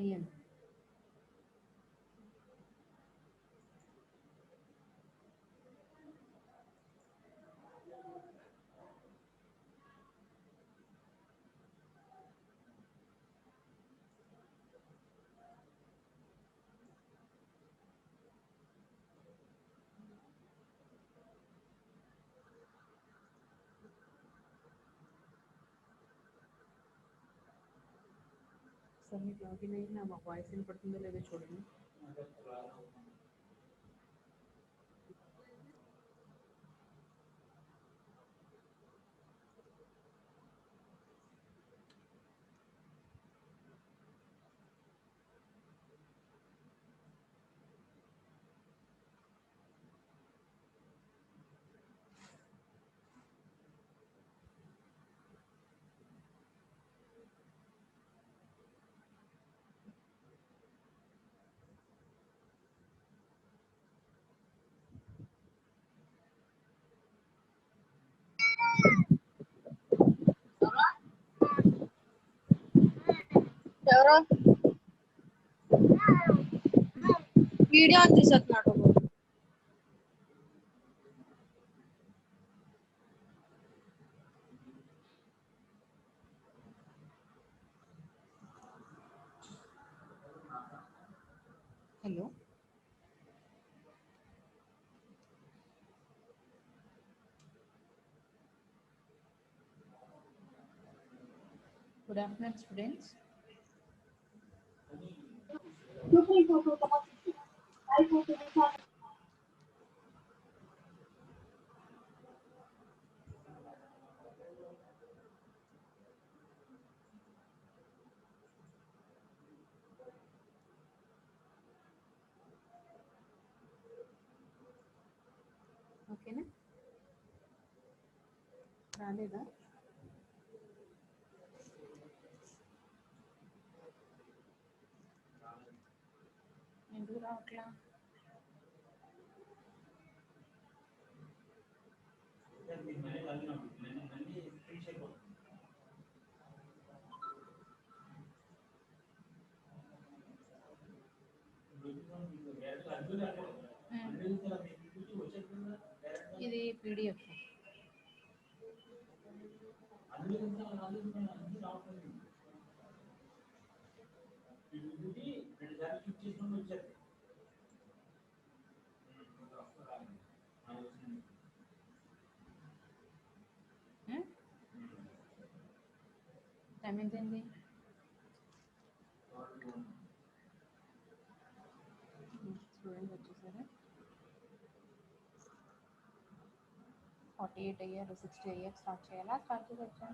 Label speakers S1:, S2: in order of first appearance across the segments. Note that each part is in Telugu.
S1: అయ్యాను. సార్ మీకు లాగిన్ అయ్యి నా వాయిస్ వినపడుతుందో లేదో చూడండి.
S2: ఎవరో వీడియో ఆన్ చేసేస్తున్నాడు.
S1: Hello, good afternoon students. ఓకేనా? రాలేదా? ఎందుకు రావట్లా? ఇది పీడిఎఫ్. టైం ఎంతైంది? స్టూడెంట్ వచ్చేసారా? 48 అయ్యారు. 60 అయ్యాక స్టార్ట్ చేయాలా? స్టార్ట్ చేయవచ్చా?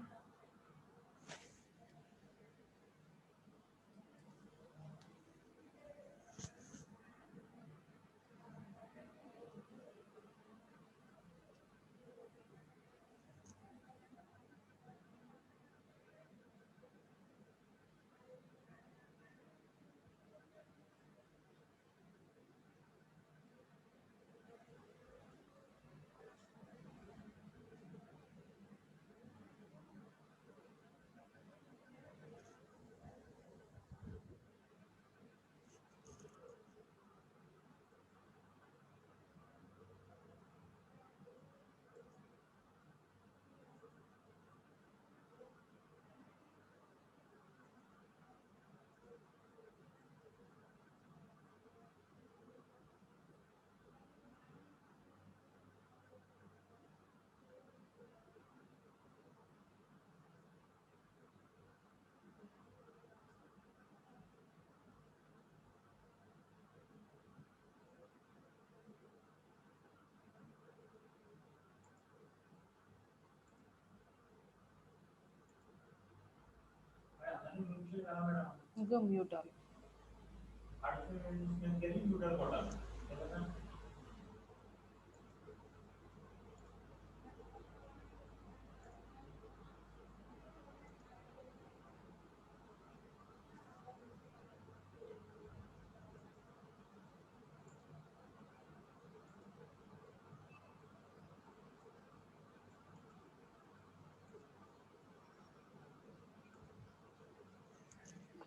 S1: ఇంకో మ్యూట్ ఆల్.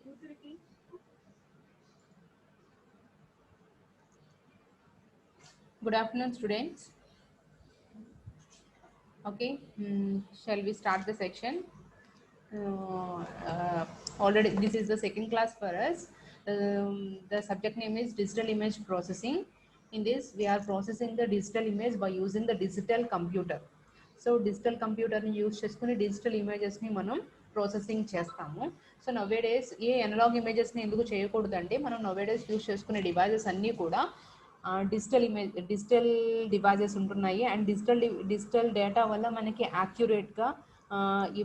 S2: కూతురికి
S1: Good afternoon, students. Okay, shall we start the section? Already, this is the second class for us. The subject name is digital image processing. In this, we are processing the digital image by using the digital computer. So digital కంప్యూటర్ని యూజ్ చేసుకుని డిజిటల్ ఇమేజెస్ని మనం ప్రాసెసింగ్ చేస్తాము. సో నవేడేస్ ఏ ఎనలాగ్ ఇమేజెస్ని ఎందుకు చేయకూడదంటే మనం నవేడేస్ యూజ్ చేసుకునే డివైజెస్ అన్నీ కూడా డిజిటల్ డివైజెస్ ఉంటున్నాయి. అండ్ డిజిటల్ డేటా వల్ల మనకి యాక్యురేట్గా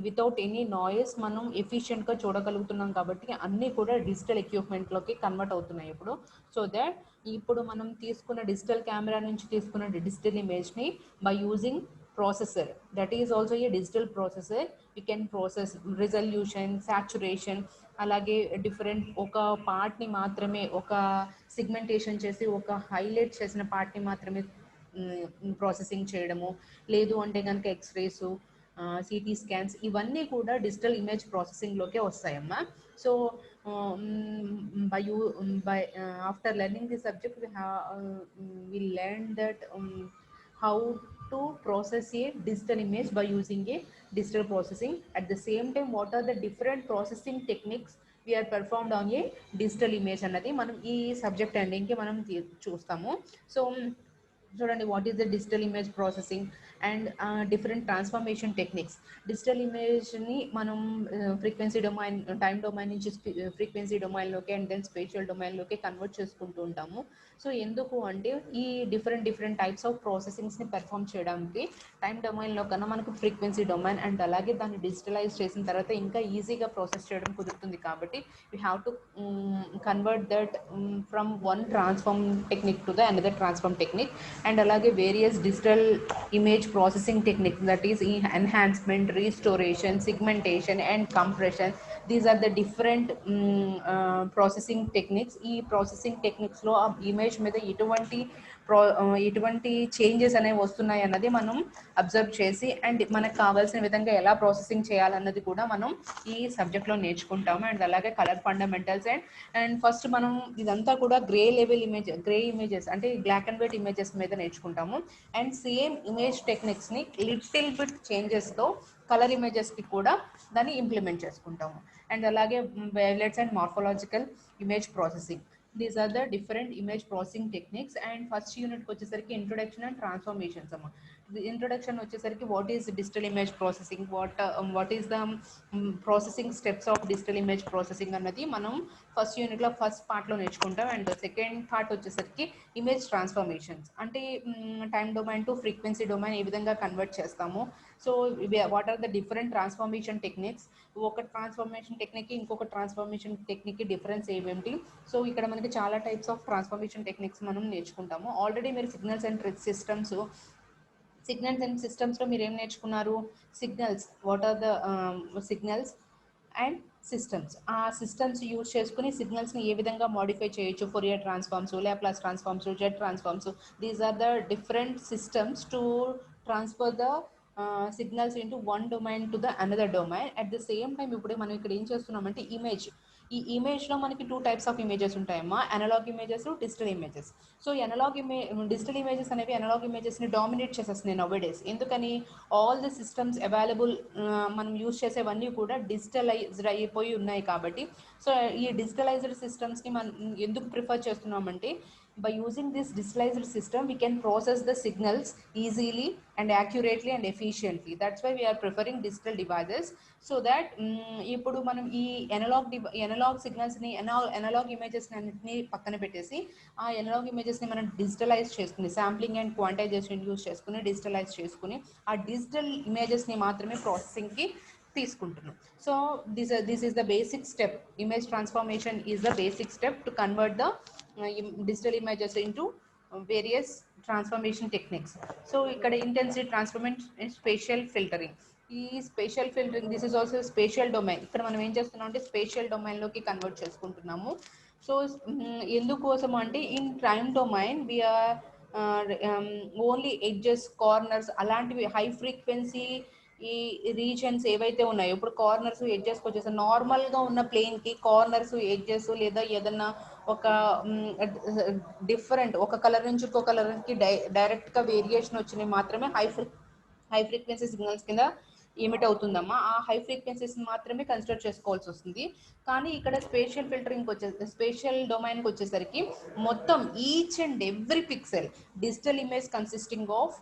S1: వితౌట్ ఎనీ నాయిస్ మనం ఎఫిషియెంట్గా చూడగలుగుతున్నాం. కాబట్టి అన్నీ కూడా డిజిటల్ ఎక్విప్మెంట్లోకి కన్వర్ట్ అవుతున్నాయి ఇప్పుడు. సో దట్ ఇప్పుడు మనం తీసుకున్న డిజిటల్ కెమెరా నుంచి తీసుకున్న డిజిటల్ ఇమేజ్ని by using processor, that is also a digital processor. We can process resolution, saturation, అలాగే డిఫరెంట్ ఒక పార్ట్ని మాత్రమే ఒక సిగ్మెంటేషన్ చేసి ఒక హైలైట్ చేసిన పార్ట్ని మాత్రమే ప్రాసెసింగ్ చేయడము, లేదు అంటే కనుక ఎక్స్రేస్, సిటీ స్కాన్స్, ఇవన్నీ కూడా డిజిటల్ ఇమేజ్ ప్రాసెసింగ్లోకే వస్తాయమ్మా. So after learning the subject we learned that how to process a digital image by using a digital processing. At the same time, what are the different processing techniques we are performed on a digital image అన్నది మనం ఈ సబ్జెక్ట్ ఎండింగ్కి మనం చూస్తాము. సో చూడండి, what is the digital image processing and different transformation techniques. Digital ఇమేజ్ని మనం ఫ్రీక్వెన్సీ డొమైన్, టైం డొమైన్ నుంచి ఫ్రీక్వెన్సీ డొమైన్లోకి అండ్ దెన్ స్పేషియల్ డొమైన్లోకి కన్వర్ట్ చేసుకుంటూ ఉంటాము. సో ఎందుకు అంటే ఈ డిఫరెంట్ టైప్స్ ఆఫ్ ప్రాసెసింగ్స్ని పెర్ఫామ్ చేయడానికి టైం డొమైన్లో కన్నా మనకు ఫ్రీక్వెన్సీ డొమైన్ అండ్ అలాగే దాన్ని డిజిటలైజ్ చేసిన తర్వాత ఇంకా ఈజీగా ప్రాసెస్ చేయడం కుదురుతుంది. కాబట్టి we have to convert that from one transform technique to the another transform technique. And అలాగే various digital image processing techniques, that is enhancement, restoration, segmentation and compression. These are the different processing techniques. ఈ ప్రాసెసింగ్ టెక్నిక్స్లో ఆ ఇమేజ్ మీద ఎటువంటి చేంజెస్ అనేవి వస్తున్నాయి అన్నది మనం అబ్జర్వ్ చేసి అండ్ మనకు కావాల్సిన విధంగా ఎలా ప్రాసెసింగ్ చేయాలన్నది కూడా మనం ఈ సబ్జెక్ట్లో నేర్చుకుంటాము. అండ్ అలాగే కలర్ ఫండమెంటల్స్ అండ్ ఫస్ట్ మనం ఇదంతా కూడా గ్రే ఇమేజెస్ అంటే బ్లాక్ అండ్ వైట్ ఇమేజెస్ మీద నేర్చుకుంటాము. అండ్ సేమ్ ఇమేజ్ టెక్నిక్స్ని లిటిల్ బిట్ చేంజెస్తో కలర్ ఇమేజెస్కి కూడా దాన్ని ఇంప్లిమెంట్ చేసుకుంటాము. అండ్ అలాగే wavelets and morphological image processing. These are the different image processing techniques. And first unit వచ్చేసరికి ఇంట్రొడక్షన్ అండ్ ట్రాన్స్ఫర్మేషన్స్ అమ్మ. ఇంట్రొడక్షన్ వచ్చేసరికి what is digital image processing, what is the processing steps of digital image processing అన్నది మనం ఫస్ట్ యూనిట్లో ఫస్ట్ పార్ట్లో నేర్చుకుంటాం. అండ్ సెకండ్ పార్ట్ వచ్చేసరికి ఇమేజ్ ట్రాన్స్ఫర్మేషన్స్ అంటే time domain to frequency domain ఏ విధంగా కన్వర్ట్ చేస్తాము. So what are the different transformation techniques, ఒక ట్రాన్స్ఫర్మేషన్ టెక్నిక్ ఇంకొక ట్రాన్స్ఫర్మేషన్ టెక్నిక్కి డిఫరెన్స్ ఏమేమిటి. సో ఇక్కడ మనకి చాలా టైప్స్ ఆఫ్ ట్రాన్స్ఫర్మేషన్ టెక్నిక్స్ మనం నేర్చుకుంటాము. ఆల్రెడీ మీరు సిగ్నల్స్ అండ్ సిస్టమ్స్లో మీరు ఏం నేర్చుకున్నారు? Signals, what are the signals and systems. ఆ సిస్టమ్స్ యూజ్ చేసుకుని సిగ్నల్స్ని ఏ విధంగా మోడిఫై చేయొచ్చు, Fourier transforms, Laplace transforms, Z transforms. These are the different systems to transfer the signals into one domain to the another domain. At the same time ఇప్పుడు మనం ఇక్కడ ఏం చేస్తున్నామంటే ఈ ఇమేజ్లో మనకి 2 టైప్స్ ఆఫ్ ఇమేజెస్ ఉంటాయమ్మా, analog images, digital images. So digital images అనేవి అనలాగ్ ఇమేజెస్ని డామినేట్ చేసేస్తున్నాయి నౌవేడేస్. ఎందుకని? ఆల్ ది సిస్టమ్స్ అవైలబుల్ మనం యూజ్ చేసేవన్నీ కూడా డిజిటలైజ్డ్ అయిపోయి ఉన్నాయి కాబట్టి. సో ఈ డిజిటలైజ్డ్ సిస్టమ్స్ని మనం ఎందుకు ప్రిఫర్ చేస్తున్నామంటే by using this digitalized system we can process the signals easily and accurately and efficiently. That's why we are preferring digital devices. So that ఇప్పుడు మనం ఈ ఎనలాగ్ సిగ్నల్స్ని ఎనలాగ్ ఇమేజెస్ అన్నింటినీ పక్కన పెట్టేసి ఆ ఎనలాగ్ ఇమేజెస్ని మనం డిజిటలైజ్ చేసుకుని శాంప్లింగ్ అండ్ క్వాంటైజేషన్ యూజ్ చేసుకుని డిజిటలైజ్ చేసుకుని ఆ డిజిటల్ ఇమేజెస్ని మాత్రమే ప్రాసెసింగ్కి తీసుకుంటున్నాం. So this is the basic step. Image transformation is the basic step to convert the digital images into various transformation techniques. So ikkada intensity transformation and spatial filtering. ఈ spatial filtering, this is also spatial domain. ఇక్కడ మనం ఏం చేస్తున్నాం అంటే స్పేషియల్ డొమైన్లోకి కన్వర్ట్ చేసుకుంటున్నాము. సో ఎందుకోసం అంటే in time domain we are only edges, corners అలాంటివి హై ఫ్రీక్వెన్సీ ఈ రీజన్స్ ఏవైతే ఉన్నాయో ఇప్పుడు కార్నర్స్ ఎడ్జెస్కి వచ్చేసి నార్మల్గా ఉన్న ప్లేన్కి కార్నర్స్ ఎడ్జెస్ లేదా ఏదన్నా ఒక డిఫరెంట్ ఒక కలర్ నుంచి ఇంకో కలర్కి డైరెక్ట్గా వేరియేషన్ వచ్చినవి మాత్రమే హై ఫ్రీక్వెన్సీ సిగ్నల్స్ కింద ఎమిట్ అవుతుందమ్మా. ఆ హై ఫ్రీక్వెన్సీస్ మాత్రమే కన్సిడర్ చేసుకోవాల్సి వస్తుంది. కానీ ఇక్కడ స్పేషియల్ ఫిల్టరింగ్ స్పేషియల్ డొమైన్కి వచ్చేసరికి మొత్తం each and every pixel digital image consisting of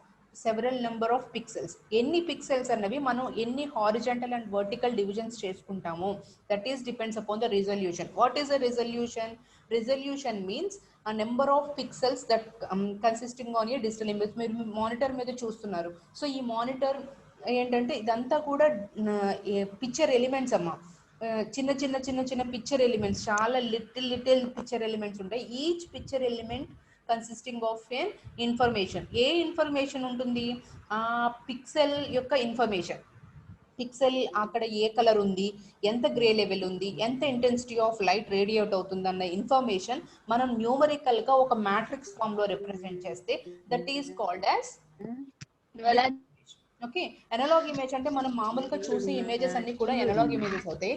S1: several number of pixels. ఎన్ని పిక్సెల్స్ అన్నవి మనం ఎన్ని హారిజాంటల్ అండ్ వర్టికల్ డివిజన్స్ చేసుకుంటాము, that is depends upon the resolution. What is the resolution? Resolution means a number of pixels that consisting on a digital image. మీరు మానిటర్ మీద చూస్తున్నారు. సో ఈ మానిటర్ ఏంటంటే ఇదంతా కూడా పిక్చర్ ఎలిమెంట్స్ అమ్మా. చిన్న చిన్న చిన్న చిన్న పిక్చర్ ఎలిమెంట్స్, చాలా లిటిల్ పిక్చర్ ఎలిమెంట్స్ ఉంటాయి. Each picture element consisting of A information. A information ఉంటుంది? ఆ పిక్సెల్ యొక్క ఇన్ఫర్మేషన్. పిక్సెల్ అక్కడ ఏ కలర్ ఉంది, ఎంత గ్రే లెవెల్ ఉంది, ఎంత ఇంటెన్సిటీ ఆఫ్ లైట్ రేడియేట్ అవుతుంది అన్న ఇన్ఫర్మేషన్ మనం న్యూమరికల్గా ఒక మ్యాట్రిక్స్ ఫామ్లో రిప్రజెంట్ చేస్తే that is called as okay. Analogue image అంటే మనం మామూలుగా చూసే ఇమేజెస్ అన్ని కూడా ఎనలాగ్ ఇమేజెస్ అవుతాయి.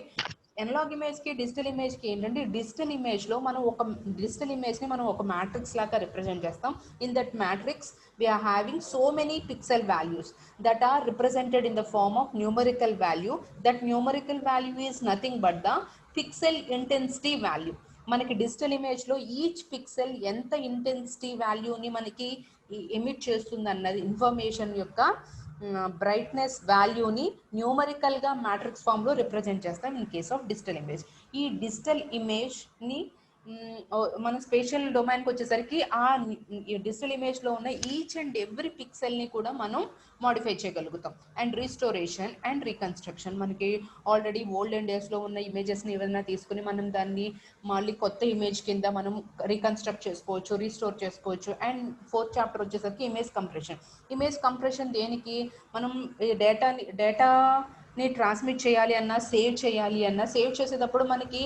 S1: ఎనలాగ్ ఇమేజ్కి డిజిటల్ ఇమేజ్కి ఏంటంటే డిజిటల్ ఇమేజ్లో మనం ఒక డిజిటల్ ఇమేజ్ని మనం ఒక మ్యాట్రిక్స్ లాగా రిప్రజెంట్ చేస్తాం. In that matrix we are having so many pixel values that are represented in the form of numerical value. That numerical value is nothing but the pixel intensity value. మనకి డిజిటల్ ఇమేజ్లో ఈచ్ పిక్సెల్ ఎంత ఇంటెన్సిటీ వాల్యూని మనకి ఎమిట్ చేస్తుంది అన్నది ఇన్ఫర్మేషన్ యొక్క బ్రైట్నెస్ వాల్యూని న్యూమరికల్గా మ్యాట్రిక్స్ ఫామ్లో రిప్రజెంట్ చేస్తాం in case of digital image. ఈ డిజిటల్ ఇమేజ్ని మన స్పేషియల్ డొమైన్కి వచ్చేసరికి ఆ డిజిటల్ ఇమేజ్లో ఉన్న ఈచ్ అండ్ ఎవ్రీ పిక్సెల్ని కూడా మనం మాడిఫై చేయగలుగుతాం. అండ్ రీస్టోరేషన్ అండ్ రీకన్స్ట్రక్షన్, మనకి ఆల్రెడీ ఓల్డెన్ డేస్లో ఉన్న ఇమేజెస్ని ఏదైనా తీసుకుని మనం దాన్ని మళ్ళీ కొత్త ఇమేజ్ కింద మనం రీకన్స్ట్రక్ట్ చేసుకోవచ్చు, రీస్టోర్ చేసుకోవచ్చు. అండ్ 4th చాప్టర్ వచ్చేసరికి ఇమేజ్ కంప్రెషన్. ఇమేజ్ కంప్రెషన్ దేనికి? మనం డేటాని ట్రాన్స్మిట్ చేయాలి అన్నా, సేవ్ చేయాలి అన్నా, సేవ్ చేసేటప్పుడు మనకి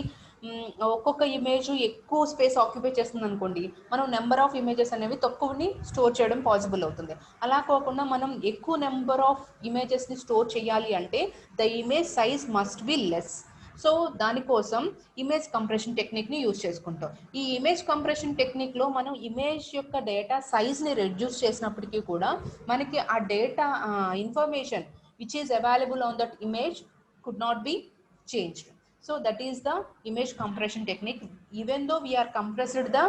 S1: ఒక్కొక్క ఇమేజ్ ఎక్కువ స్పేస్ ఆక్యుపై చేస్తుంది అనుకోండి, మనం నెంబర్ ఆఫ్ ఇమేజెస్ అనేవి తక్కువని స్టోర్ చేయడం పాసిబుల్ అవుతుంది. అలా కాకుండా మనం ఎక్కువ నెంబర్ ఆఫ్ ఇమేజెస్ని స్టోర్ చేయాలి అంటే the image size must be less. So దానికోసం ఇమేజ్ కంప్రెషన్ టెక్నిక్ని యూజ్ చేసుకుంటాం. ఈ ఇమేజ్ కంప్రెషన్ టెక్నిక్లో మనం ఇమేజ్ యొక్క డేటా సైజ్ని రెడ్యూస్ చేసినప్పటికీ కూడా మనకి ఆ data information which is available on that image could not be changed. So that is the image compression technique. Even though we are compressed the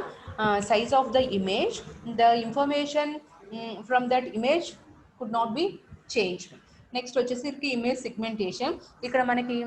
S1: size of the image, the information from that image could not be changed. Next వచ్చేసరికి image segmentation. ఇక్కడ మనకి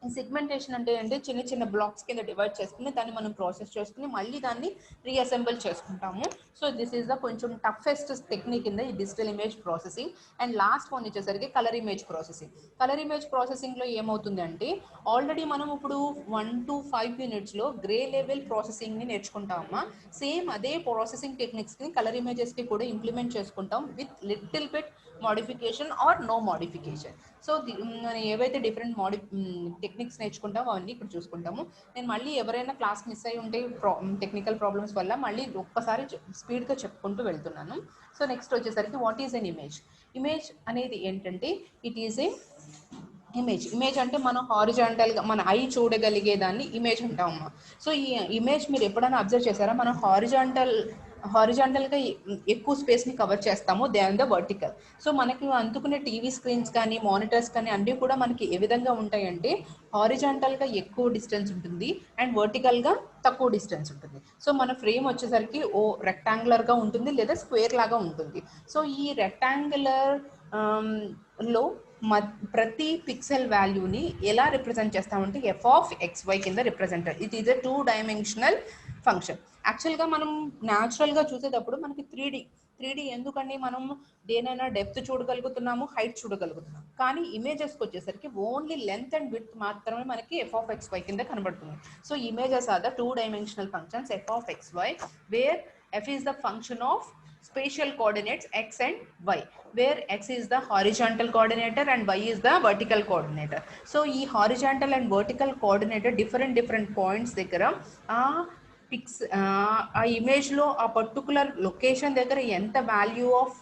S1: సెగ్మెంటేషన్ అంటే చిన్న చిన్న బ్లాక్స్ కింద డివైడ్ చేసుకుని దాన్ని మనం ప్రాసెస్ చేసుకుని మళ్ళీ దాన్ని రీఅసెంబుల్ చేసుకుంటాము. సో దిస్ ఈజ్ ద కొంచెం toughest technique in the digital image processing. And last one వచ్చేసరికి colour image processing. Colour image ప్రాసెసింగ్లో ఏమవుతుంది అంటే ఆల్రెడీ మనం ఇప్పుడు 1 to 5 minutesలో గ్రే లెవెల్ ప్రాసెసింగ్ని నేర్చుకుంటామా. సేమ్ అదే ప్రాసెసింగ్ టెక్నిక్స్ని కలర్ ఇమేజెస్కి కూడా ఇంప్లిమెంట్ చేసుకుంటాం with little bit modification or no modification. So ఏవైతే డిఫరెంట్ టెక్నిక్స్ నేర్చుకుంటామో అవన్నీ ఇక్కడ చూసుకుంటాము. నేను మళ్ళీ ఎవరైనా క్లాస్ మిస్ అయి ఉంటే టెక్నికల్ ప్రాబ్లమ్స్ వల్ల మళ్ళీ ఒక్కసారి స్పీడ్గా చెప్పుకుంటూ వెళ్తున్నాను. సో నెక్స్ట్ వచ్చేసరికి what is an image. Image అనేది ఏంటంటే ఇట్ ఈజ్ ఏ ఇమేజ్ అంటే మనం హారిజాంటల్గా మన ఐ చూడగలిగేదాన్ని ఇమేజ్ అంటామమ్మా. సో ఈ ఇమేజ్ మీరు ఎప్పుడైనా అబ్జర్వ్ చేశారా? మనం హారిజాంటల్గా ఎక్కువ స్పేస్ని కవర్ చేస్తాము దాన్ ద వర్టికల్. సో మనకి అందుకునే టీవీ స్క్రీన్స్ కానీ మానిటర్స్ కానీ అన్నీ కూడా మనకి ఏ విధంగా ఉంటాయంటే హారిజాంటల్గా ఎక్కువ డిస్టెన్స్ ఉంటుంది అండ్ వర్టికల్గా తక్కువ డిస్టెన్స్ ఉంటుంది. సో మన ఫ్రేమ్ వచ్చేసరికి రెక్టాంగులర్గా ఉంటుంది లేదా స్క్వేర్ లాగా ఉంటుంది. సో ఈ రెక్టాంగులర్ లో ప్రతి పిక్సెల్ వాల్యూని ఎలా రిప్రజెంట్ చేస్తామంటే f(xy) కింద represent. It is a 2-dimensional function. యాక్చువల్గా మనం న్యాచురల్గా చూసేటప్పుడు మనకి 3D ఎందుకండి మనం దేనైనా డెప్త్ చూడగలుగుతున్నాము, హైట్ చూడగలుగుతున్నాము. కానీ ఇమేజెస్కి వచ్చేసరికి ఓన్లీ లెంత్ అండ్ విడ్త్ మాత్రమే మనకి f(xy) కింద కనబడుతుంది. So images are the 2-dimensional functions f(xy) wear f is the function of spatial coordinates x and y, where x is the horizontal coordinator and y is the vertical coordinator. So ee horizontal and vertical coordinator different points దగ్గర ఆ ఇమేజ్ లో ఆ పర్టికులర్ లొకేషన్ దగ్గర ఎంత వాల్యూ ఆఫ్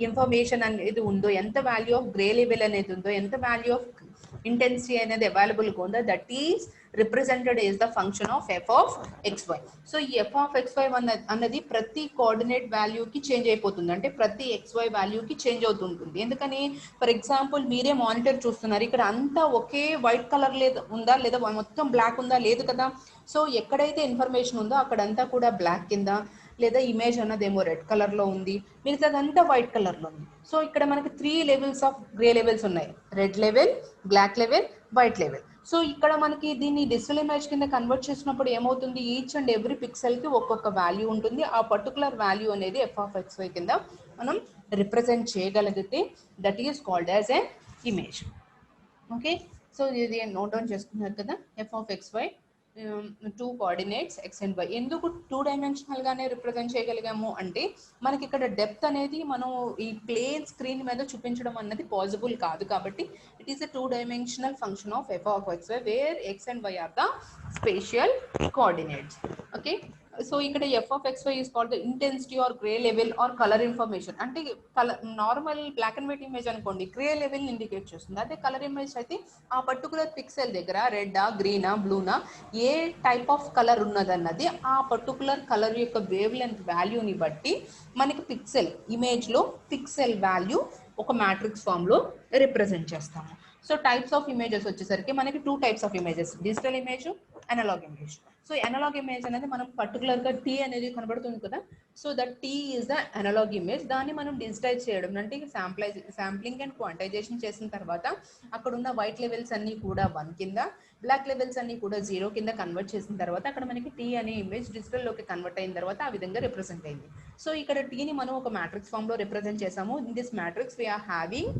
S1: ఇన్ఫర్మేషన్ అనేది ఉందో, ఎంత వాల్యూ ఆఫ్ గ్రే లెవెల్ అనేది ఉందో, ఎంత వాల్యూ ఆఫ్ ఇంటెన్సిటీ అనేది అవైలబుల్గా ఉందో that is represented is the function of F of XY. So ఈ ఎఫ్ ఆఫ్ ఎక్స్వై అన్నది ప్రతి కోఆర్డినేట్ వాల్యూకి చేంజ్ అయిపోతుంది, అంటే ప్రతి ఎక్స్వై వాల్యూకి చేంజ్ అవుతుంటుంది. ఎందుకని, ఫర్ ఎగ్జాంపుల్ మీరే మానిటర్ చూస్తున్నారు, ఇక్కడ అంతా ఒకే వైట్ కలర్ ఉందా లేదా మొత్తం బ్లాక్ ఉందా, లేదు కదా. సో ఎక్కడైతే ఇన్ఫర్మేషన్ ఉందో అక్కడంతా కూడా బ్లాక్ కింద, లేదా ఇమేజ్ అన్నదేమో రెడ్ కలర్లో ఉంది, మిగతాదంతా వైట్ కలర్లో ఉంది. సో ఇక్కడ మనకి 3 లెవెల్స్ ఆఫ్ గ్రే లెవెల్స్ ఉన్నాయి, red level, block level, white level. So ఇక్కడ మనకి దీన్ని డిజిటల్ ఇమేజ్ కింద కన్వర్ట్ చేసినప్పుడు ఏమవుతుంది, ఈచ్ అండ్ ఎవ్రీ పిక్సెల్కి ఒక్కొక్క వాల్యూ ఉంటుంది. ఆ పర్టికులర్ వాల్యూ అనేది ఎఫ్ ఆఫ్ ఎక్స్వై కింద మనం రిప్రజెంట్ చేయగలిగితే that is called as a image. Okay, so ఇది నోట్ డౌన్ చేసుకున్నారు కదా. F of x y 2 coordinates x and y. ఎందుకు 2 డైమెన్షనల్గానే రిప్రజెంట్ చేయగలిగాము అంటే, మనకి ఇక్కడ డెప్త్ అనేది మనం ఈ ప్లేన్ స్క్రీన్ మీద చూపించడం అన్నది పాసిబుల్ కాదు, కాబట్టి it is a 2 dimensional function of F of X Y where X and Y are the spatial coordinates. Okay, so ఇక్కడ F of X Y is called the intensity or grey level or colour information. అంటే colour normal black and white image అనుకోండి, గ్రే లెవెల్ ఇండికేట్ చేస్తుంది. అదే కలర్ ఇమేజ్ అయితే ఆ పర్టికులర్ పిక్సెల్ దగ్గర రెడ్డా, గ్రీనా, బ్లూనా, ఏ టైప్ ఆఫ్ కలర్ ఉన్నదన్నది ఆ పర్టికులర్ కలర్ యొక్క వేవ్ లెంత్ వాల్యూని బట్టి మనకి పిక్సెల్ ఇమేజ్లో పిక్సెల్ వాల్యూ ఒక మ్యాట్రిక్స్ ఫామ్లో రిప్రజెంట్ చేస్తాము. సో టైప్స్ ఆఫ్ ఇమేజెస్ వచ్చేసరికి మనకి 2 types of images, digital image, analog image. So analog image అనేది మనం పర్టికులర్గా టీ అనేది కనబడుతుంది కదా, so that T is the analog image. దాన్ని మనం డిజిటైజ్ చేయడం అంటే శాంప్లింగ్ అండ్ క్వాంటైజేషన్ చేసిన తర్వాత అక్కడ ఉన్న వైట్ లెవెల్స్ అన్నీ కూడా 1 కింద, బ్లాక్ లెవెల్స్ అన్నీ కూడా 0 కింద కన్వర్ట్ చేసిన తర్వాత అక్కడ మనకి టీ అనే ఇమేజ్ డిజిటల్లోకి కన్వర్ట్ అయిన తర్వాత ఆ విధంగా రిప్రజెంట్ అయింది. సో ఇక్కడ టీని మనం ఒక మ్యాట్రిక్స్ ఫామ్లో రిప్రజెంట్ చేసాము. In this matrix we are having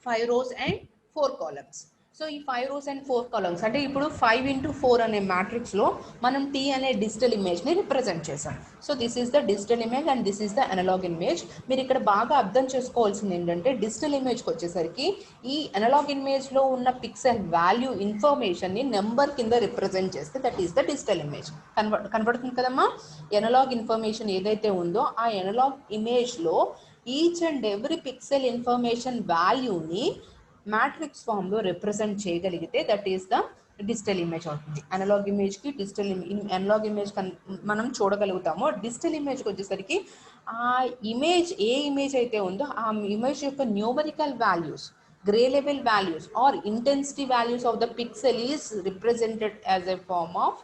S1: 5 rows and 4 columns. So ఈ 5 rows and 4 columns అంటే ఇప్పుడు 5 into 4 అనే మ్యాట్రిక్స్లో మనం టీ అనే డిజిటల్ ఇమేజ్ని రిప్రజెంట్ చేసాం. So this is the digital image and this is the analog image. మీరు ఇక్కడ బాగా అర్థం చేసుకోవాల్సింది ఏంటంటే, డిజిటల్ ఇమేజ్కి వచ్చేసరికి ఈ అనలాగ్ ఇమేజ్లో ఉన్న పిక్సెల్ వాల్యూ ఇన్ఫర్మేషన్ని నెంబర్ కింద రిప్రజెంట్ చేస్తే that is the digital image. కనబడుతుంది కదమ్మా. అనలాగ్ ఇన్ఫర్మేషన్ ఏదైతే ఉందో ఆ అనలాగ్ ఇమేజ్లో each and every pixel information వాల్యూని మ్యాట్రిక్స్ ఫామ్లో రిప్రజెంట్ చేయగలిగితే that is the digital image అవుతుంది. అనలాగ్ ఇమేజ్కి డిజిటల్ అనలాగ్ ఇమేజ్ మనం చూడగలుగుతాము. డిజిటల్ ఇమేజ్కి వచ్చేసరికి ఆ ఇమేజ్ ఏ ఇమేజ్ అయితే ఉందో ఆ ఇమేజ్ యొక్క numerical values, grey level values or intensity values of the pixel is represented as a form of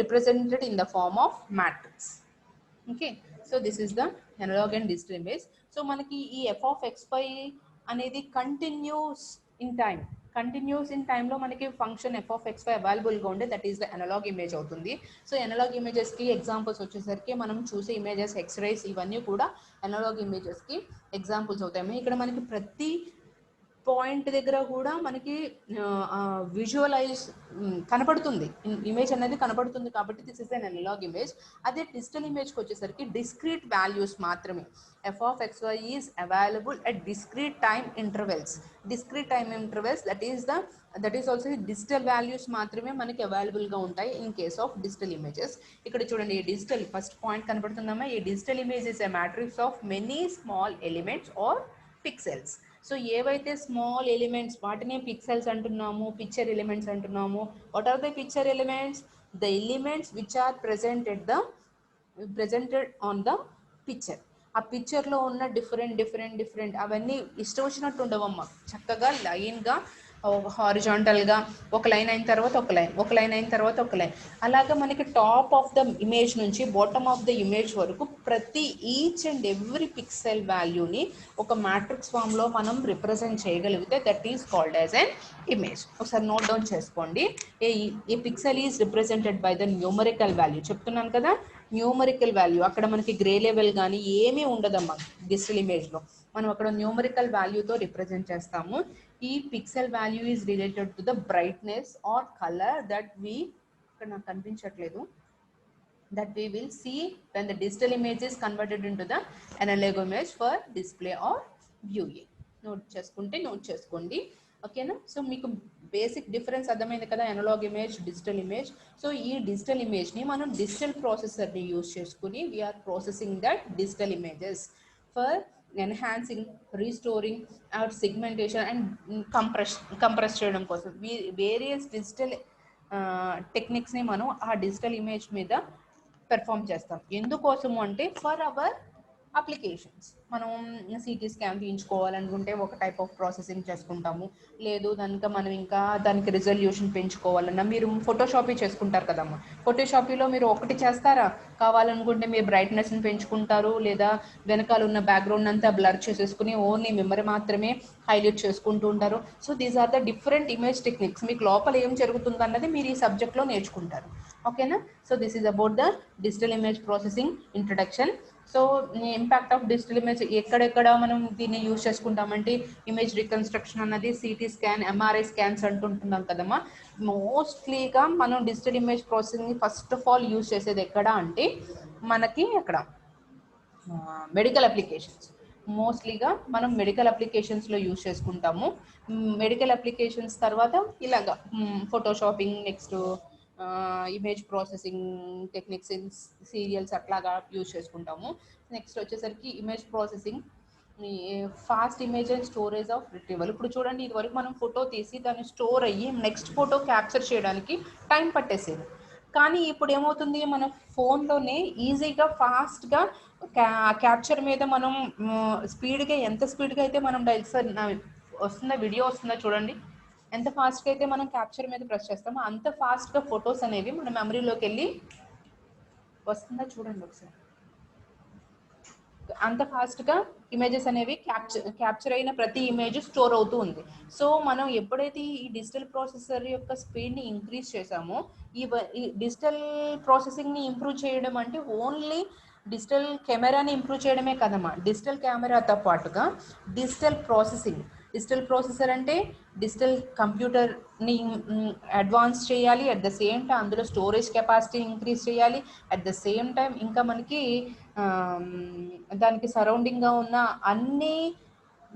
S1: represented in the form of matrix. Okay, so this is the analog and digital image. So మనకి ఈ ఎఫ్ ఆఫ్ ఎక్స్వై అనేది కంటిన్యూస్ ఇన్ టైంలో మనకి ఫంక్షన్ ఎఫ్ ఆఫ్ ఎక్స్వై అవైలబుల్గా ఉండే that is the analog image అవుతుంది. సో అనలాగ్ ఇమేజెస్కి ఎగ్జాంపుల్స్ వచ్చేసరికి మనం చూసే ఇమేజెస్, ఎక్స్రేస్, ఇవన్నీ కూడా అనలాగ్ ఇమేజెస్కి ఎగ్జాంపుల్స్ అవుతాయి. ఇక్కడ మనకి ప్రతి పాయింట్ దగ్గర కూడా మనకి విజువలైజ్ కనపడుతుంది, ఇమేజ్ అనేది కనపడుతుంది, కాబట్టి this is an analog image. అదే డిజిటల్ ఇమేజ్కి వచ్చేసరికి డిస్క్రీట్ వాల్యూస్ మాత్రమే. F of x y is available at discrete time intervals that is also digital values మాత్రమే మనకి అవైలబుల్గా ఉంటాయి in case of digital images. ఇక్కడ చూడండి, ఈ డిజిటల్ ఫస్ట్ పాయింట్ కనపడుతుందమ్మా. ఈ digital image is a matrix of many small elements or pixels. So ఏవైతే స్మాల్ ఎలిమెంట్స్ వాటినే పిక్సెల్స్ అంటున్నాము, పిక్చర్ ఎలిమెంట్స్ అంటున్నాము. What are the picture elements? The elements which are presented on the picture. ఆ పిక్చర్లో ఉన్న డిఫరెంట్ అవన్నీ ఇష్టం వచ్చినట్టు ఉండవమ్మా. చక్కగా లైన్గా హారిజాంటల్గా ఒక లైన్ అయిన తర్వాత ఒక లైన్ అయిన తర్వాత ఒక లైన్, అలాగా మనకి టాప్ ఆఫ్ ద ఇమేజ్ నుంచి బాటమ్ ఆఫ్ ద ఇమేజ్ వరకు ప్రతి ఈచ్ అండ్ ఎవ్రీ పిక్సెల్ వాల్యూని ఒక మ్యాట్రిక్స్ ఫామ్లో మనం రిప్రజెంట్ చేయగలిగితే that is called as an image. ఒకసారి నోట్ డౌన్ చేసుకోండి. A pixel is represented by the numerical value. చెప్తున్నాను కదా, న్యూమరికల్ వాల్యూ. అక్కడ మనకి గ్రే లెవెల్ కానీ ఏమీ ఉండదమ్మా డిజిటల్ ఇమేజ్లో. మనం అక్కడ న్యూమరికల్ వాల్యూతో రిప్రజెంట్ చేస్తాము. ఈ pixel value is related to the brightness or colour that we, ఇక్కడ నాకు కనిపించట్లేదు, that we will see when the digital image is converted into the analog image for display or viewing. Note చేసుకోండి, ఓకేనా. సో మీకు బేసిక్ డిఫరెన్స్ అర్థమైంది కదా, analog image, digital image. So ఈ డిజిటల్ ఇమేజ్ని మనం డిజిటల్ ప్రాసెసర్ని యూజ్ చేసుకుని we are processing that digital images for enhancing, restoring our segmentation and compress చేయడం కోసం. వేరియస్ డిజిటల్ టెక్నిక్స్ని మనం ఆ డిజిటల్ ఇమేజ్ మీద పెర్ఫామ్ చేస్తాం. ఎందుకోసము అంటే ఫర్ అవర్ అప్లికేషన్స్. మనం సిటీ స్కాన్ తీయించుకోవాలనుకుంటే ఒక టైప్ ఆఫ్ ప్రాసెసింగ్ చేసుకుంటాము. లేదు కనుక మనం ఇంకా దానికి రిజల్యూషన్ పెంచుకోవాలన్నా మీరు ఫోటోషాపీ చేసుకుంటారు కదమ్మా. ఫోటోషాపీలో మీరు ఒకటి చేస్తారా, కావాలనుకుంటే మీరు బ్రైట్నెస్ని పెంచుకుంటారు, లేదా వెనకాల ఉన్న బ్యాక్గ్రౌండ్ అంతా బ్లర్ చేసేసుకుని ఓన్లీ మెమరీ మాత్రమే హైలైట్ చేసుకుంటూ ఉంటారు. So these are the different image techniques. మీకు లోపల ఏం జరుగుతుంది అన్నది మీరు ఈ సబ్జెక్ట్లో నేర్చుకుంటారు. ఓకేనా? So this is about the digital image processing introduction. So impact of digital image ఎక్కడెక్కడ మనం దీన్ని యూజ్ చేసుకుంటామంటే ఇమేజ్ రికన్స్ట్రక్షన్ అన్నది సిటీ స్కాన్, ఎంఆర్ఐ స్కాన్స్ అంటుంటున్నాం కదమ్మా. మోస్ట్లీగా మనం డిజిటల్ ఇమేజ్ ప్రాసెసింగ్ని ఫస్ట్ ఆఫ్ ఆల్ యూజ్ చేసేది ఎక్కడ అంటే మనకి అక్కడ మెడికల్ అప్లికేషన్స్. మోస్ట్లీగా మనం మెడికల్ అప్లికేషన్స్లో యూజ్ చేసుకుంటాము. మెడికల్ అప్లికేషన్స్ తర్వాత ఇలాగా photoshopping, next image processing techniques in serials అట్లాగా యూజ్ చేసుకుంటాము. నెక్స్ట్ వచ్చేసరికి image processing, fast image and storage of retrieval. ఇప్పుడు చూడండి, ఇదివరకు మనం ఫోటో తీసి దాన్ని స్టోర్ అయ్యి నెక్స్ట్ ఫోటో క్యాప్చర్ చేయడానికి టైం పట్టేసేది. కానీ ఇప్పుడు ఏమవుతుంది, మన ఫోన్లోనే ఈజీగా ఫాస్ట్గా క్యాప్చర్ మీద మనం స్పీడ్గా, ఎంత స్పీడ్గా అయితే మనం వస్తుందా వీడియో వస్తుందా చూడండి, ఎంత ఫాస్ట్గా అయితే మనం క్యాప్చర్ మీద ప్రెస్ చేస్తామో అంత ఫాస్ట్గా ఫొటోస్ అనేవి మన మెమరీలోకి వెళ్ళి వస్తుందా చూడండి ఒకసారి, అంత ఫాస్ట్గా ఇమేజెస్ అనేవి క్యాప్చర్ అయిన ప్రతి ఇమేజ్ స్టోర్ అవుతూ ఉంది. సో మనం ఎప్పుడైతే ఈ డిజిటల్ ప్రాసెసర్ యొక్క స్పీడ్ని ఇంక్రీజ్ చేసామో, ఈ డిజిటల్ ప్రాసెసింగ్ని ఇంప్రూవ్ చేయడం అంటే ఓన్లీ డిజిటల్ కెమెరాని ఇంప్రూవ్ చేయడమే కదమ్మా. డిజిటల్ కెమెరాతో పాటుగా డిజిటల్ ప్రాసెసర్ అంటే డిజిటల్ కంప్యూటర్ని అడ్వాన్స్ చేయాలి, అట్ ద సేమ్ టైం అందులో స్టోరేజ్ కెపాసిటీ ఇంక్రీజ్ చేయాలి, అట్ ద సేమ్ టైం ఇంకా మనకి దానికి సరౌండింగ్గా ఉన్న అన్ని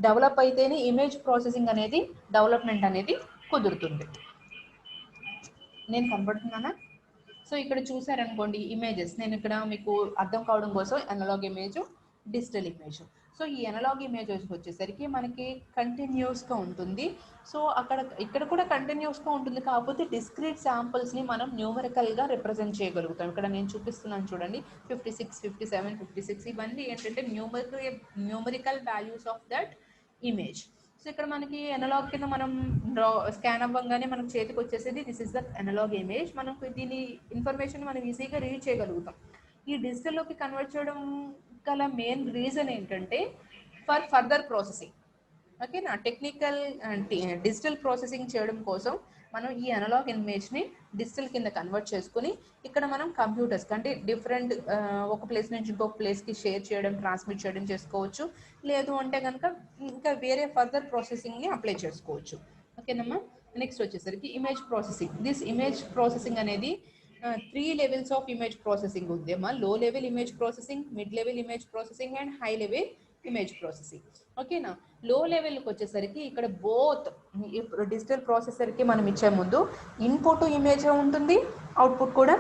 S1: డెవలప్ అయితేనే ఇమేజ్ ప్రాసెసింగ్ అనేది డెవలప్మెంట్ అనేది కుదురుతుంది. నేను కనబడుతున్నానా? సో ఇక్కడ చూసారనుకోండి ఇమేజెస్, నేను ఇక్కడ మీకు అర్థం కావడం కోసం analog image, digital image. So ఈ అనలాగ్ ఇమేజెస్ వచ్చేసరికి మనకి కంటిన్యూస్గా ఉంటుంది. సో ఇక్కడ కూడా కంటిన్యూస్గా ఉంటుంది, కాకపోతే డిస్క్రీట్ శాంపుల్స్ని మనం న్యూమరికల్గా రిప్రజెంట్ చేయగలుగుతాం. ఇక్కడ నేను చూపిస్తున్నాను చూడండి, 56, 57, 56 ఇవన్నీ ఏంటంటే numerical values of that image. So ఇక్కడ మనకి అనలాగ్ కింద మనం స్కాన్ అవ్వగానే మనకు చేతికి వచ్చేసేది this is the analog image. మనకు దీని ఇన్ఫర్మేషన్ మనం ఈజీగా రీడ్ చేయగలుగుతాం. ఈ డిజిటల్లోకి కన్వర్ట్ చేయడం గల మెయిన్ రీజన్ ఏంటంటే ఫర్దర్ ప్రాసెసింగ్. ఓకేనా? టెక్నికల్ డిజిటల్ ప్రాసెసింగ్ చేయడం కోసం మనం ఈ అనలాగ్ ఇమేజ్ని డిజిటల్ కింద కన్వర్ట్ చేసుకుని ఇక్కడ మనం కంప్యూటర్స్ అంటే డిఫరెంట్ ఒక ప్లేస్ నుంచి ఇంకొక ప్లేస్కి షేర్ చేయడం, ట్రాన్స్మిట్ చేయడం చేసుకోవచ్చు. లేదు అంటే కనుక ఇంకా వేరే ఫర్దర్ ప్రాసెసింగ్ని అప్లై చేసుకోవచ్చు. ఓకేనమ్మా? నెక్స్ట్ వచ్చేసరికి image processing. This image processing అనేది 3 levels ఆఫ్ ఇమేజ్ ప్రాసెసింగ్ ఉంది అమ్మా. లో level image processing, mid level image processing and high level image processing. ఓకేనా? లో లెవెల్కి వచ్చేసరికి ఇక్కడ బోత్ డిజిటల్ ప్రాసెసర్కి మనం ఇచ్చే ముందు ఇన్పుట్ ఇమేజ్ ఉంటుంది, అవుట్పుట్ కూడా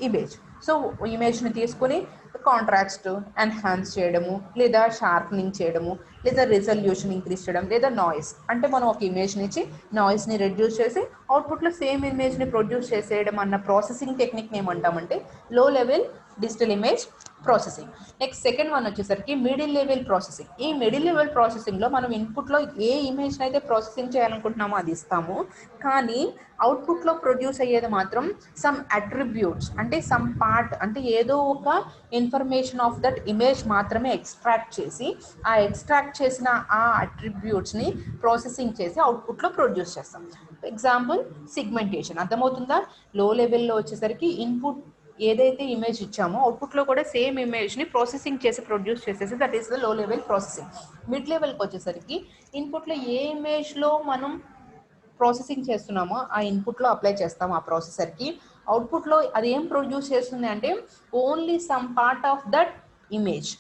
S1: ఇమేజ్. సో ఇమేజ్ని తీసుకుని కాంట్రాస్ట్ ఎన్హాన్స్ చేయడము, లేదా షార్ప్నింగ్ చేయడము, లేదా రిజల్యూషన్ ఇంక్రీజ్ చేయడం, లేదా నాయిస్ అంటే మనం ఒక ఇమేజ్ని ఇచ్చి నాయిస్ని రెడ్యూస్ చేసి అవుట్పుట్లో సేమ్ ఇమేజ్ని ప్రొడ్యూస్ చేసేయడం అన్న ప్రాసెసింగ్ టెక్నిక్ని ఏమంటామంటే లో level digital image processing. Next second one వచ్చేసరికి మిడిల్ లెవెల్ ప్రాసెసింగ్. ఈ మిడిల్ లెవెల్ ప్రాసెసింగ్లో మనం ఇన్పుట్లో ఏ ఇమేజ్ని అయితే ప్రాసెసింగ్ చేయాలనుకుంటున్నామో అది ఇస్తాము, కానీ అవుట్పుట్లో ప్రొడ్యూస్ అయ్యేది మాత్రం సమ్ అట్రిబ్యూట్స్ అంటే సమ్ పార్ట్ అంటే ఏదో ఒక ఇన్ఫర్మేషన్ ఆఫ్ దట్ ఇమేజ్ మాత్రమే ఎక్స్ట్రాక్ట్ చేసి ఆ ఎక్స్ట్రాక్ట్ చేసిన ఆ అట్రిబ్యూట్స్ని ప్రాసెసింగ్ చేసి అవుట్పుట్లో ప్రొడ్యూస్ చేస్తాం. Example segmentation. అర్థమవుతుందా? లో లెవెల్లో వచ్చేసరికి ఇన్పుట్ ఏదైతే ఇమేజ్ ఇచ్చామో అవుట్పుట్లో కూడా సేమ్ ఇమేజ్ని ప్రాసెసింగ్ చేసి ప్రొడ్యూస్ చేసేసి that is the low level processing. Mid లెవెల్కి వచ్చేసరికి ఇన్పుట్లో ఏ ఇమేజ్లో మనం ప్రాసెసింగ్ చేస్తున్నామో ఆ ఇన్పుట్లో అప్లై చేస్తాము ఆ ప్రాసెసర్కి. అవుట్పుట్లో అది ఏం ప్రొడ్యూస్ చేస్తుంది అంటే only some part of that image.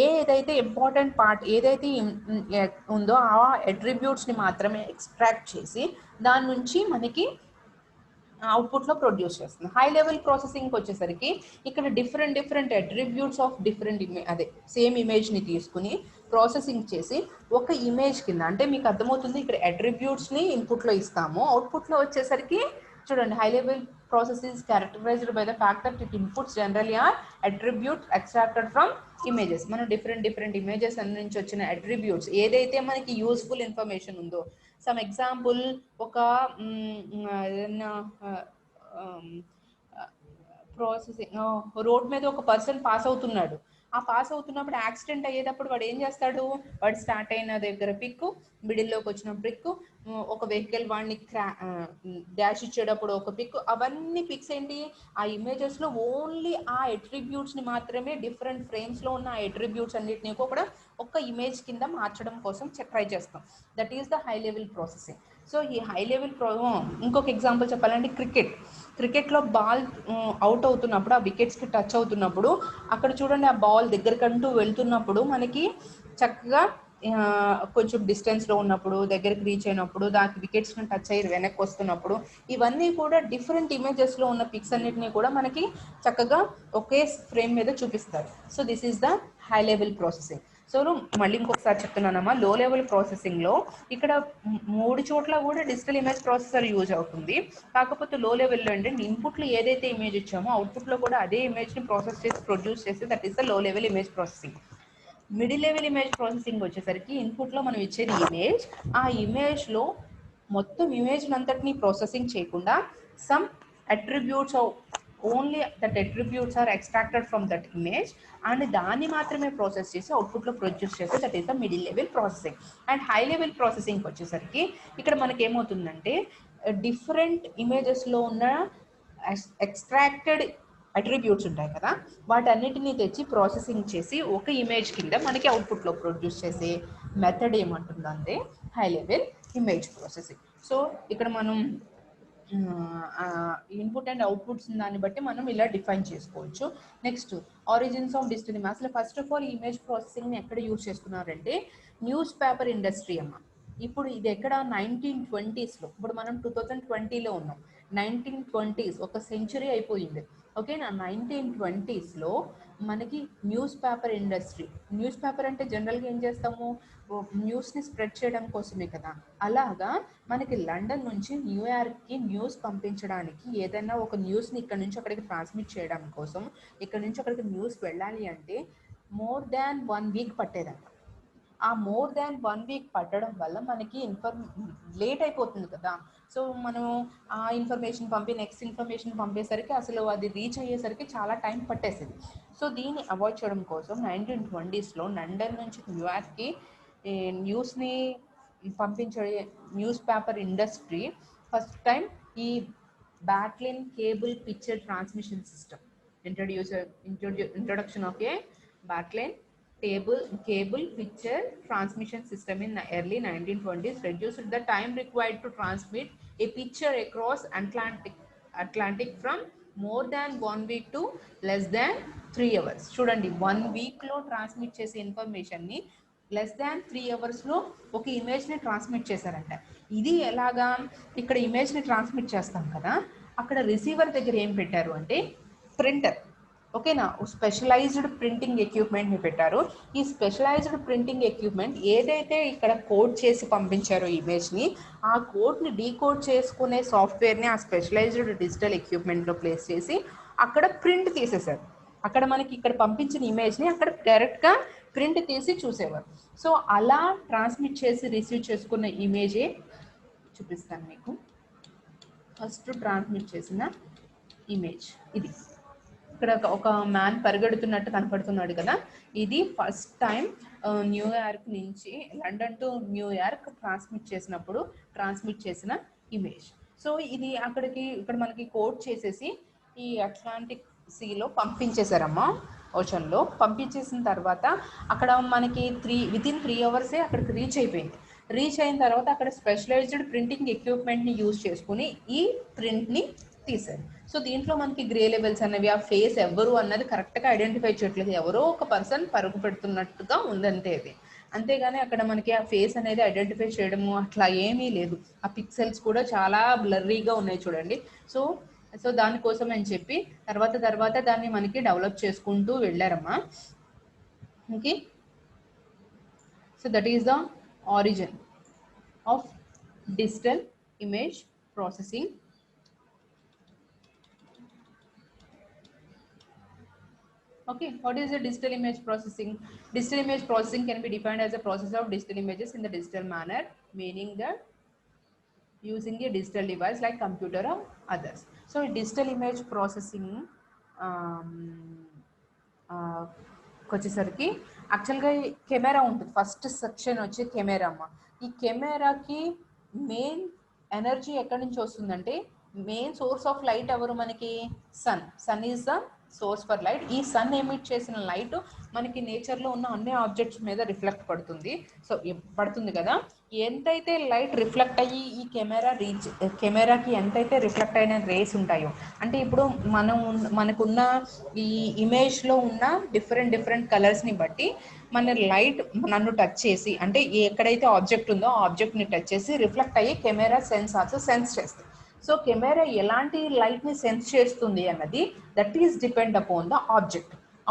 S1: ఏదైతే ఇంపార్టెంట్ పార్ట్ ఏదైతే ఉందో ఆ అట్రిబ్యూట్స్ని మాత్రమే ఎక్స్ట్రాక్ట్ చేసి దాని నుంచి మనకి అవుట్పుట్లో ప్రొడ్యూస్ చేస్తుంది. హై లెవెల్ ప్రాసెసింగ్కి వచ్చేసరికి ఇక్కడ డిఫరెంట్ అట్రిబ్యూట్స్ ఆఫ్ డిఫరెంట్ అదే సేమ్ ఇమేజ్ని తీసుకుని ప్రాసెసింగ్ చేసి ఒక ఇమేజ్ కింద అంటే మీకు అర్థమవుతుంది, ఇక్కడ అట్రిబ్యూట్స్ని ఇన్పుట్లో ఇస్తాము, అవుట్పుట్లో వచ్చేసరికి చూడండి high level process is characterized by the fact that it inputs generally are attributes extracted from images. మనం different images నుంచి వచ్చిన attributes ఏదైతే మనకి యూస్ఫుల్ ఇన్ఫర్మేషన్ ఉందో, సమ్ ఎగ్జాంపుల్ ఒక ఏదైనా ప్రాసెసింగ్ రోడ్ మీద ఒక పర్సన్ పాస్ అవుతున్నాడు. ఆ పాస్ అవుతున్నప్పుడు యాక్సిడెంట్ అయ్యేటప్పుడు వాడు ఏం చేస్తాడు, వాడు స్టార్ట్ అయిన దగ్గర పిక్, మిడిల్లోకి వచ్చిన పిక్, ఒక వెహికల్ వాడిని డాష్ ఇచ్చేటప్పుడు ఒక పిక్, అవన్నీ పిక్స్ ఏంటి ఆ ఇమేజెస్ లో ఓన్లీ ఆ అట్రిబ్యూట్స్ ని మాత్రమే డిఫరెంట్ ఫ్రేమ్స్ లో ఉన్న ఆ అట్రిబ్యూట్స్ అన్నిటిని కూడా ఒక ఇమేజ్ కింద మార్చడం కోసం ట్రై చేస్తాం. That is the high level processing. So ఈ హై లెవెల్ ఇంకొక ఎగ్జాంపుల్ చెప్పాలంటే క్రికెట్లో బాల్ అవుట్ అవుతున్నప్పుడు, ఆ వికెట్స్కి టచ్ అవుతున్నప్పుడు, అక్కడ చూడండి ఆ బాల్ దగ్గరకంటూ వెళ్తున్నప్పుడు మనకి చక్కగా కొంచెం డిస్టెన్స్లో ఉన్నప్పుడు, దగ్గరికి రీచ్ అయినప్పుడు, దానికి వికెట్స్ని టచ్ అయ్యి వెనక్కి వస్తున్నప్పుడు, ఇవన్నీ కూడా డిఫరెంట్ ఇమేజెస్లో ఉన్న పిక్స్ అన్నిటిని కూడా మనకి చక్కగా ఒకే ఫ్రేమ్ మీద చూపిస్తారు. So this is the high level processing. So మళ్ళీ ఇంకొకసారి చెప్తున్నానమ్మా, లో లెవెల్ ప్రాసెసింగ్లో ఇక్కడ 3 చోట్ల కూడా డిజిటల్ ఇమేజ్ ప్రాసెసర్ యూజ్ అవుతుంది. కాకపోతే లో లెవెల్లో ఏంటంటే ఇన్పుట్లో ఏదైతే ఇమేజ్ ఇచ్చామో అవుట్పుట్లో కూడా అదే ఇమేజ్ని ప్రాసెస్ చేసి ప్రొడ్యూస్ చేసి, that is the low level image processing. Middle level image processing వచ్చేసరికి ఇన్పుట్లో మనం ఇచ్చేది ఇమేజ్, ఆ ఇమేజ్లో మొత్తం ఇమేజ్ అంతటిని ప్రాసెసింగ్ చేయకుండా some attributes only that attributes are extracted from that image and దాన్ని మాత్రమే ప్రాసెస్ చేసి అవుట్పుట్లో ప్రొడ్యూస్ చేస్తే that is the middle level processing. And high level processing వచ్చేసరికి ఇక్కడ మనకి ఏమవుతుందంటే డిఫరెంట్ ఇమేజెస్లో ఉన్న ఎక్స్ట్రాక్టెడ్ అట్రిబ్యూట్స్ ఉంటాయి కదా, వాటన్నిటిని తెచ్చి ప్రాసెసింగ్ చేసి ఒక ఇమేజ్ కింద మనకి అవుట్పుట్లో ప్రొడ్యూస్ చేసే మెథడ్ ఏమంటుందంటే high level image processing. So ఇక్కడ మనం ఇన్పుట్ అండ్ అవుట్పుట్స్ దాన్ని బట్టి మనం ఇలా డిఫైన్ చేసుకోవచ్చు. Next origins of digital image. అసలు ఫస్ట్ ఆఫ్ ఆల్ ఇమేజ్ ప్రాసెసింగ్ని ఎక్కడ యూజ్ చేస్తున్నారంటే న్యూస్ పేపర్ ఇండస్ట్రీ అమ్మ. ఇప్పుడు ఇది ఎక్కడ 1920s, ఇప్పుడు మనం 2020లో ఉన్నాం. 1920s ఒక సెంచురీ అయిపోయింది. ఓకేనా. 1920s మనకి news paper industry, news paper అంటే జనరల్గా ఏం చేస్తాము, న్యూస్ని స్ప్రెడ్ చేయడం కోసమే కదా. అలాగా మనకి లండన్ నుంచి న్యూయార్క్కి న్యూస్ పంపించడానికి, ఏదైనా ఒక న్యూస్ని ఇక్కడ నుంచి అక్కడికి ట్రాన్స్మిట్ చేయడం కోసం, ఇక్కడ నుంచి అక్కడికి న్యూస్ వెళ్ళాలి అంటే మోర్ దాన్ 1 వీక్ పట్టేదంట. ఆ మోర్ దాన్ 1 వీక్ పట్టడం వల్ల మనకి లేట్ అయిపోతుంది కదా. సో మనం ఆ ఇన్ఫర్మేషన్ నెక్స్ట్ ఇన్ఫర్మేషన్ పంపేసరికి అసలు అది రీచ్ అయ్యేసరికి చాలా టైం పట్టేసింది. సో దీన్ని అవాయిడ్ చేయడం కోసం 1920sలో లండన్ నుంచి న్యూయార్క్కి న్యూస్ని పంపించే newspaper industry first time ఈ Bartlane cable picture transmission system introduction of a backline cable picture transmission system in early 1920s reduced the time required to transmit a picture across Atlantic from more than 1 week to less than 3 hours. చూడండి 1 వీక్లో ట్రాన్స్మిట్ చేసే ఇన్ఫర్మేషన్ని లెస్ దాన్ 3 అవర్స్లో ఒక ఇమేజ్ని ట్రాన్స్మిట్ చేశారంట. ఇది ఎలాగా, ఇక్కడ ఇమేజ్ని ట్రాన్స్మిట్ చేస్తాం కదా, అక్కడ రిసీవర్ దగ్గర ఏం పెట్టారు అంటే ప్రింటర్. ఓకేనా. స్పెషలైజ్డ్ ప్రింటింగ్ ఎక్విప్మెంట్ని పెట్టారు. ఈ స్పెషలైజ్డ్ ప్రింటింగ్ ఎక్విప్మెంట్ ఏదైతే ఇక్కడ కోడ్ చేసి పంపించారో ఇమేజ్ని, ఆ కోడ్ని డీకోడ్ చేసుకునే సాఫ్ట్వేర్ని ఆ స్పెషలైజ్డ్ డిజిటల్ ఎక్విప్మెంట్లో ప్లేస్ చేసి అక్కడ ప్రింట్ తీసేశారు. అక్కడ మనకి ఇక్కడ పంపించిన ఇమేజ్ని అక్కడ డైరెక్ట్గా ప్రింట్ తీసి చూసేవారు. సో అలా ట్రాన్స్మిట్ చేసి రిసీవ్ చేసుకున్న ఇమేజే చూపిస్తాను మీకు. ఫస్ట్ ట్రాన్స్మిట్ చేసిన ఇమేజ్ ఇది. ఇక్కడ ఒక మ్యాన్ పరిగెడుతున్నట్టు కనపడుతున్నాడు కదా, ఇది ఫస్ట్ టైం న్యూయార్క్ నుంచి లండన్ టు న్యూయార్క్ ట్రాన్స్మిట్ చేసిన ఇమేజ్. సో ఇది ఇక్కడ మనకి కోడ్ చేసేసి ఈ అట్లాంటిక్ సీలో పంపించేశారమ్మా, ఓషన్లో పంపించేసిన తర్వాత అక్కడ మనకి వితిన్ 3 అవర్సే అక్కడికి రీచ్ అయిపోయింది. రీచ్ అయిన తర్వాత అక్కడ స్పెషలైజ్డ్ ప్రింటింగ్ ఎక్విప్మెంట్ని యూజ్ చేసుకుని ఈ ప్రింట్ని తీశారు. సో దీంట్లో మనకి గ్రే లెవెల్స్ అనేవి, ఆ ఫేస్ ఎవరు అన్నది కరెక్ట్గా ఐడెంటిఫై చేయట్లేదు, ఎవరో ఒక పర్సన్ పరుగు పెడుతున్నట్టుగా ఉందంతే అది. అంతేగాని అక్కడ మనకి ఆ ఫేస్ అనేది ఐడెంటిఫై చేయడము అట్లా ఏమీ లేదు. ఆ పిక్సెల్స్ కూడా చాలా బ్లర్రీగా ఉన్నాయి చూడండి. సో దానికోసం అని చెప్పి తర్వాత దాన్ని మనకి డెవలప్ చేసుకుంటూ వెళ్ళారమ్మా. Okay. So that is the origin of digital image processing. Okay, what is the digital image processing? Digital image processing can be defined as a process of digital images in the digital manner, meaning that using a digital device like computer or others. So digital image processing um, వచ్చేసరికి యాక్చువల్గా కెమెరా ఉంటుంది. ఫస్ట్ సెక్షన్ వచ్చి కెమెరా అమ్మ. ఈ కెమెరాకి మెయిన్ ఎనర్జీ ఎక్కడి నుంచి వస్తుందంటే మెయిన్ సోర్స్ ఆఫ్ లైట్ ఎవరు మనకి sun is the source for light. ఈ సన్ ఎమిట్ చేసిన లైట్ మనకి నేచర్లో ఉన్న అన్ని ఆబ్జెక్ట్స్ మీద రిఫ్లెక్ట్ పడుతుంది. సో పడుతుంది కదా, ఎంతైతే లైట్ రిఫ్లెక్ట్ అయ్యి ఈ కెమెరాకి ఎంతైతే రిఫ్లెక్ట్ అయిన రేస్ ఉంటాయో, అంటే ఇప్పుడు మనకున్న ఈ ఇమేజ్లో ఉన్న డిఫరెంట్ కలర్స్ని బట్టి మన లైట్ నన్ను టచ్ చేసి, అంటే ఎక్కడైతే ఆబ్జెక్ట్ ఉందో ఆ ఆబ్జెక్ట్ని టచ్ చేసి రిఫ్లెక్ట్ అయ్యి కెమెరా సెన్సార్స్ సెన్స్ చేస్తాయి. సో కెమెరా ఎలాంటి లైట్ని సెన్స్ చేస్తుంది అన్నది that is depend upon the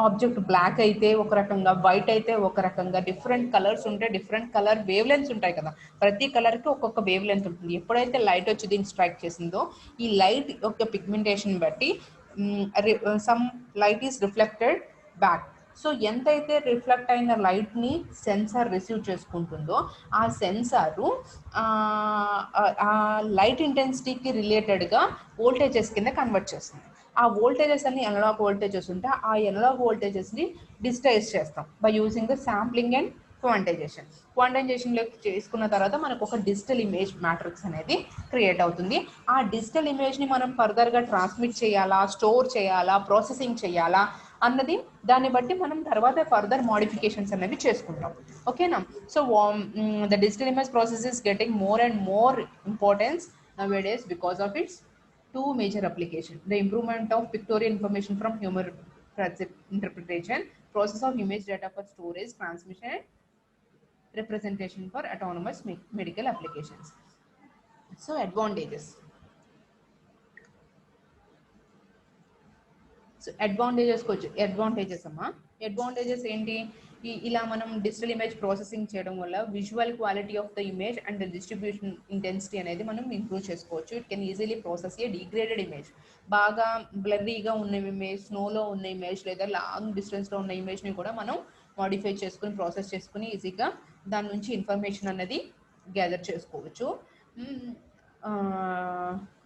S1: object black అయితే ఒక రకంగా, వైట్ అయితే ఒక రకంగా, డిఫరెంట్ కలర్స్ ఉంటే డిఫరెంట్ కలర్ వేవ్ లెంత్స్ ఉంటాయి కదా, ప్రతి కలర్కి ఒక్కొక్క వేవ్ లెంత్ ఉంటుంది. ఎప్పుడైతే లైట్ వచ్చి దీన్ని స్ట్రైక్ చేసిందో ఈ లైట్ యొక్క పిగ్మెంటేషన్ బట్టి some light is reflected back. So ఎంతైతే రిఫ్లెక్ట్ అయిన లైట్ని సెన్సార్ రిసీవ్ చేసుకుంటుందో ఆ సెన్సారు ఆ లైట్ ఇంటెన్సిటీకి రిలేటెడ్గా వోల్టేజెస్ కింద కన్వర్ట్ చేస్తుంది. ఆ వోల్టేజెస్ అన్ని ఎనలాగ్ వోల్టేజెస్ ఉంటే ఆ ఎనలాగ్ వోల్టేజెస్ని డిజిటైజ్ చేస్తాం by using the sampling and క్వాంటైజేషన్లో చేసుకున్న తర్వాత మనకు ఒక డిజిటల్ ఇమేజ్ మ్యాట్రిక్స్ అనేది క్రియేట్ అవుతుంది. ఆ డిజిటల్ ఇమేజ్ని మనం ఫర్దర్గా ట్రాన్స్మిట్ చేయాలా, స్టోర్ చేయాలా, ప్రాసెసింగ్ చేయాలా అన్నది దాన్ని బట్టి మనం తర్వాత ఫర్దర్ మోడిఫికేషన్స్ అనేవి చేసుకుంటాం. ఓకేనా? So the digital image process is getting more and more importance nowadays because of its two major applications: the improvement of pictorial information from human interpretation, process of image data for storage, transmission and representation for autonomous medical applications. So advantages. So advantages అమ్మా. అడ్వాంటేజెస్ ఏంటి? ఇలా మనం డిజిటల్ ఇమేజ్ ప్రాసెసింగ్ చేయడం వల్ల visual quality of the image and the distribution intensity అనేది మనం ఇంప్రూవ్ చేసుకోవచ్చు. It can easily process A degraded image. బాగా బ్లర్రీగా ఉన్న ఇమేజ్, స్నోలో ఉన్న ఇమేజ్ లేదా లాంగ్ డిస్టెన్స్లో ఉన్న ఇమేజ్ని కూడా మనం మాడిఫై చేసుకుని ప్రాసెస్ చేసుకుని ఈజీగా దాని నుంచి ఇన్ఫర్మేషన్ అనేది గ్యాదర్ చేసుకోవచ్చు.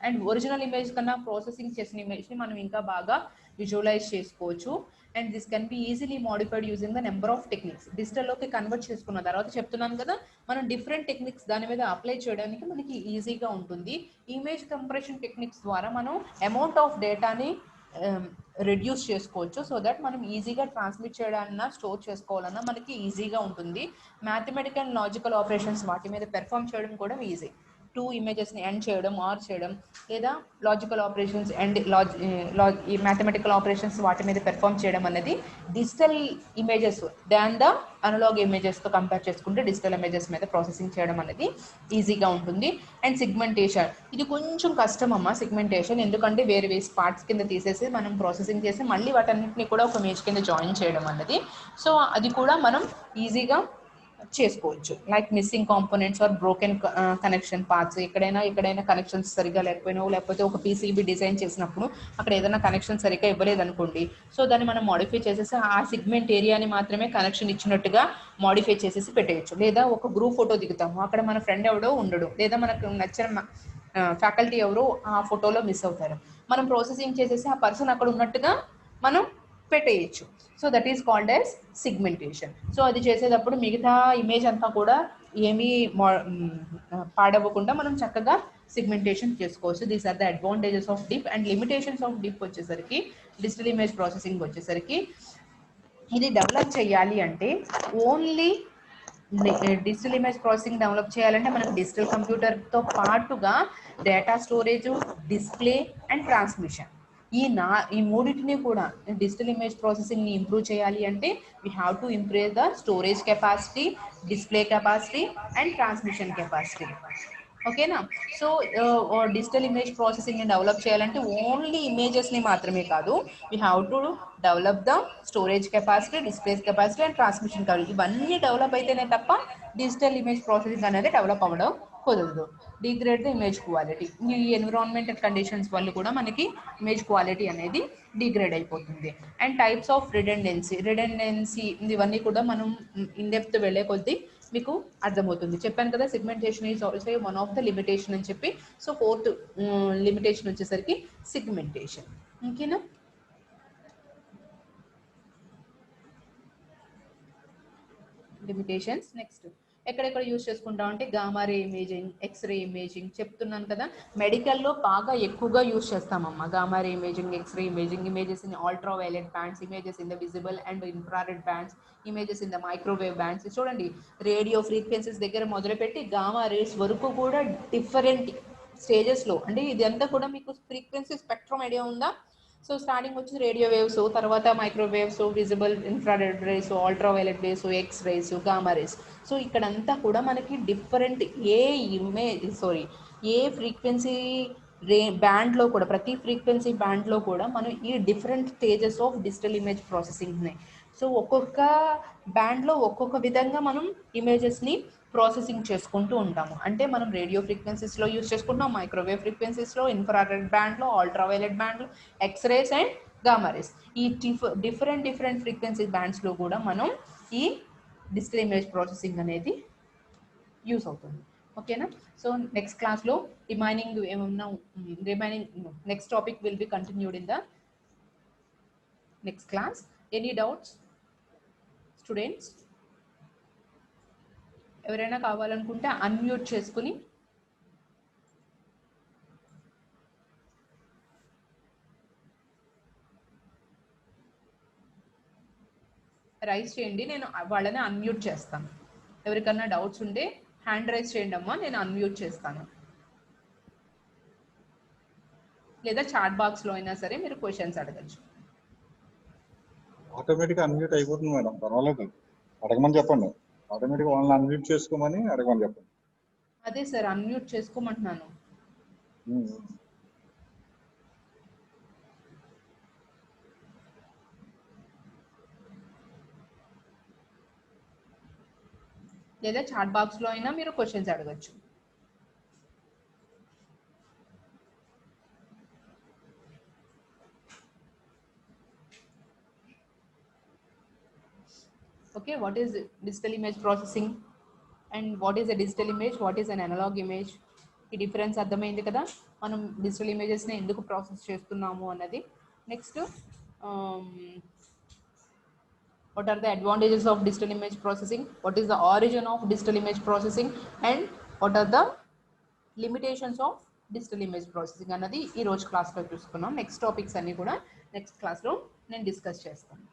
S1: అండ్ ఒరిజినల్ ఇమేజ్ కన్నా ప్రాసెసింగ్ చేసిన ఇమేజ్ని మనం ఇంకా బాగా విజువలైజ్ చేసుకోవచ్చు. And this can be easily modified using the number of techniques. డిజిటల్లోకి కన్వర్ట్ చేసుకున్న తర్వాత చెప్తున్నాను కదా, మనం డిఫరెంట్ టెక్నిక్స్ దాని మీద అప్లై చేయడానికి మనకి ఈజీగా ఉంటుంది. ఇమేజ్ కంప్రెషన్ టెక్నిక్స్ ద్వారా మనం అమౌంట్ ఆఫ్ డేటాని రెడ్యూస్ చేసుకోవచ్చు. సో దట్ మనం ఈజీగా ట్రాన్స్మిట్ చేయడాలన్నా స్టోర్ చేసుకోవాలన్నా మనకి ఈజీగా ఉంటుంది. మ్యాథమెటికల్ అండ్ లాజికల్ ఆపరేషన్స్ వాటి మీద పెర్ఫామ్ చేయడం కూడా ఈజీ. టూ ఇమేజెస్ని ఎండ్ చేయడం, ఆర్ చేయడం, లేదా లాజికల్ ఆపరేషన్స్ అండ్ ఈ మ్యాథమెటికల్ ఆపరేషన్స్ వాటి మీద పెర్ఫామ్ చేయడం అనేది digital images than the analog ఇమేజెస్తో కంపేర్ చేసుకుంటే డిజిటల్ ఇమేజెస్ మీద ప్రాసెసింగ్ చేయడం అనేది ఈజీగా ఉంటుంది. అండ్ సిగ్మెంటేషన్, ఇది కొంచెం కష్టం అమ్మ సిగ్మెంటేషన్, ఎందుకంటే వేరే పార్ట్స్ కింద తీసేసి మనం ప్రాసెసింగ్ చేసి మళ్ళీ వాటన్నింటినీ కూడా ఒక ఇమేజ్ కింద జాయిన్ చేయడం అన్నది. సో అది కూడా మనం ఈజీగా చేసుకోవచ్చు. Like missing components or broken connection parts, ఎక్కడైనా కనెక్షన్స్ సరిగ్గా లేకపోయినా, లేకపోతే ఒక పీసీబీ డిజైన్ చేసినప్పుడు అక్కడ ఏదైనా కనెక్షన్ సరిగ్గా ఇవ్వలేదు అనుకోండి, సో దాన్ని మనం మోడిఫై చేసేసి ఆ సిగ్మెంట్ ఏరియాని మాత్రమే కనెక్షన్ ఇచ్చినట్టుగా మోడిఫై చేసేసి పెట్టేయచ్చు. లేదా ఒక గ్రూప్ ఫోటో దిగుతాము, అక్కడ మన ఫ్రెండ్ ఎవడో ఉండడు, లేదా మనకు నచ్చిన ఫ్యాకల్టీ ఎవరో ఆ ఫోటోలో మిస్ అవుతారు, మనం ప్రాసెసింగ్ చేసేసి ఆ పర్సన్ అక్కడ ఉన్నట్టుగా మనం పెట్టేయచ్చు. So that is called as segmentation. So అది చేసేటప్పుడు మిగతా ఇమేజ్ అంతా కూడా ఏమీ పాడవ్వకుండా మనం చక్కగా సిగ్మెంటేషన్ చేసుకోవచ్చు. These are the advantages of DIP. And limitations of DIP వచ్చేసరికి, డిజిటల్ ఇమేజ్ ప్రాసెసింగ్ వచ్చేసరికి, ఇది డెవలప్ చేయాలి అంటే only digital image processing develop చేయాలంటే మనకు డిజిటల్ కంప్యూటర్తో పాటుగా data storage, display and transmission, ఈ మూడింటిని కూడా డిజిటల్ ఇమేజ్ ప్రాసెసింగ్ని ఇంప్రూవ్ చేయాలి అంటే we have to improve the storage capacity, display capacity and transmission capacity. ఓకేనా? సో డిజిటల్ ఇమేజ్ ప్రాసెసింగ్ని డెవలప్ చేయాలంటే ఓన్లీ ఇమేజెస్ని మాత్రమే కాదు, we have to develop the storage capacity, display capacity and transmission capacity. ఇవన్నీ డెవలప్ అయితేనే తప్ప డిజిటల్ ఇమేజ్ ప్రాసెసింగ్ అనేది డెవలప్ అవ్వడం కుదరదు. Degrade the image quality. ఈ ఎన్విరాన్మెంటల్ కండిషన్స్ వల్ల కూడా మనకి ఇమేజ్ క్వాలిటీ అనేది డిగ్రేడ్ అయిపోతుంది. అండ్ టైప్స్ ఆఫ్ రిడెండెన్సీ ఇవన్నీ కూడా మనం ఇన్ డెప్త్ వెళ్ళే కొద్దీ మీకు అర్థమవుతుంది. చెప్పాను కదా, segmentation is also one of the limitation అని చెప్పి. సో ఫోర్త్ లిమిటేషన్ వచ్చేసరికి సెగ్మెంటేషన్. ఓకేనా? లిమిటేషన్స్. నెక్స్ట్ ఎక్కడెక్కడ యూజ్ చేసుకుంటాం అంటే gamma ray imaging, X ray imaging చెప్తున్నాను కదా. మెడికల్లో బాగా ఎక్కువగా యూజ్ చేస్తామమ్మా gamma ray imaging, X ray imaging, images in ultraviolet bands, images in the visible and infrared bands, images in the microwave bands. చూడండి, రేడియో ఫ్రీక్వెన్సీస్ దగ్గర మొదలుపెట్టి గామా రేస్ వరకు కూడా డిఫరెంట్ స్టేజెస్లో, అంటే ఇదంతా కూడా మీకు ఫ్రీక్వెన్సీ స్పెక్ట్రమ్ ఐడియా ఉందా? సో స్టార్టింగ్ వచ్చి రేడియో వేవ్స్, తర్వాత microwaves, visible, infrared race, ultra violet rays, X race, gamma rays. So ఇక్కడంతా కూడా మనకి డిఫరెంట్ ఏ ఫ్రీక్వెన్సీ బ్యాండ్లో కూడా, ప్రతి ఫ్రీక్వెన్సీ బ్యాండ్లో కూడా మనం ఈ different stages of digital image processing ఉన్నాయి. సో ఒక్కొక్క బ్యాండ్లో ఒక్కొక్క విధంగా మనం ఇమేజెస్ని ప్రాసెసింగ్ చేసుకుంటూ ఉంటాము. అంటే మనం రేడియో ఫ్రీక్వెన్సీస్లో యూజ్ చేసుకుంటాం, మైక్రోవేవ్ ఫ్రీక్వెన్సీస్లో, ఇన్ఫ్రారెడ్ బ్యాండ్లో, అల్ట్రావైలెట్ బ్యాండ్లో, ఎక్స్రేస్ అండ్ గామా రేస్. ఈ డిఫరెంట్ ఫ్రీక్వెన్సీ బ్యాండ్స్లో కూడా మనం ఈ డిజిటల్ ఇమేజ్ ప్రాసెసింగ్ అనేది యూస్ అవుతుంది. ఓకేనా? సో నెక్స్ట్ క్లాస్లో next topic will be continued in the next class. Any doubts students? ఎవరైనా కావాలనుకుంటే అన్మ్యూట్ చేసుకుని రైజ్ చేయండి, నేను వాళ్ళని అన్మ్యూట్ చేస్తాను. ఎవరికన్నా డౌట్స్ ఉంటే హ్యాండ్ రైజ్ చేయండి అమ్మా, నేను అన్మ్యూట్ చేస్తాను. లేదా చాట్ బాక్స్లో అయినా సరే మీరు క్వశ్చన్స్ అడగచ్చు.
S3: ఆటోమేటిక్గా అన్మ్యూట్ అయిపోతుంది మేడం, పర్వాలేదు, అడగమని చెప్పండి. ఆటోమేటిక్గా వాళ్ళని అన్మ్యూట్ చేసుకోమని అడగమని చెప్పండి.
S1: అదే సార్, అన్మ్యూట్ చేసుకోమంటున్నాను. లేదా చాట్ బాక్స్లో అయినా మీరు క్వశ్చన్స్ అడగచ్చు. Okay, what is digital image processing and what is a digital image, what is an analog image? ఈ డిఫరెన్స్ అర్థమైంది కదా, మనం డిజిటల్ ఇమేజెస్ని ఎందుకు ప్రాసెస్ చేస్తున్నాము అన్నది. Next, what are the advantages of digital image processing, what is the origin of digital image processing, and what are the limitations of digital image processing అన్నది ఈ రోజు క్లాస్లో చూసుకున్నాం. నెక్స్ట్ టాపిక్స్ అన్నీ కూడా నెక్స్ట్ క్లాస్లో నేను డిస్కస్ చేస్తాను.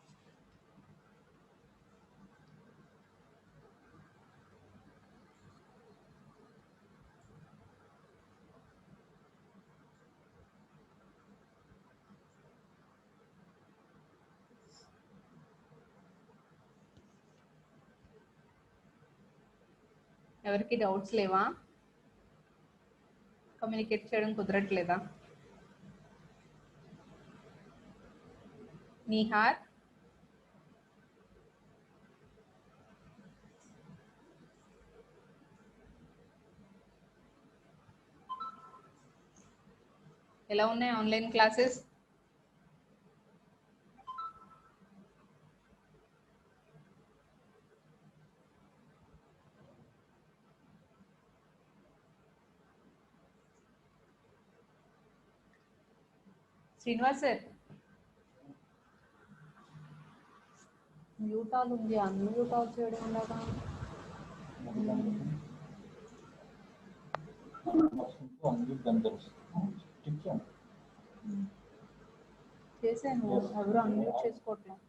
S1: ఎవరికి డౌట్స్ లేవా? కమ్యూనికేట్ చేయడం కుదరట్లేదా? నిహార్, ఎలా ఉన్నాయి online classes? Srinivas sir, mute all ఉంది, అన్మ్యూట్ ఆల్ చేయడం ఉండగా చేశాను, ఎవరు అన్మ్యూట్ చేసుకోవట్లేదు.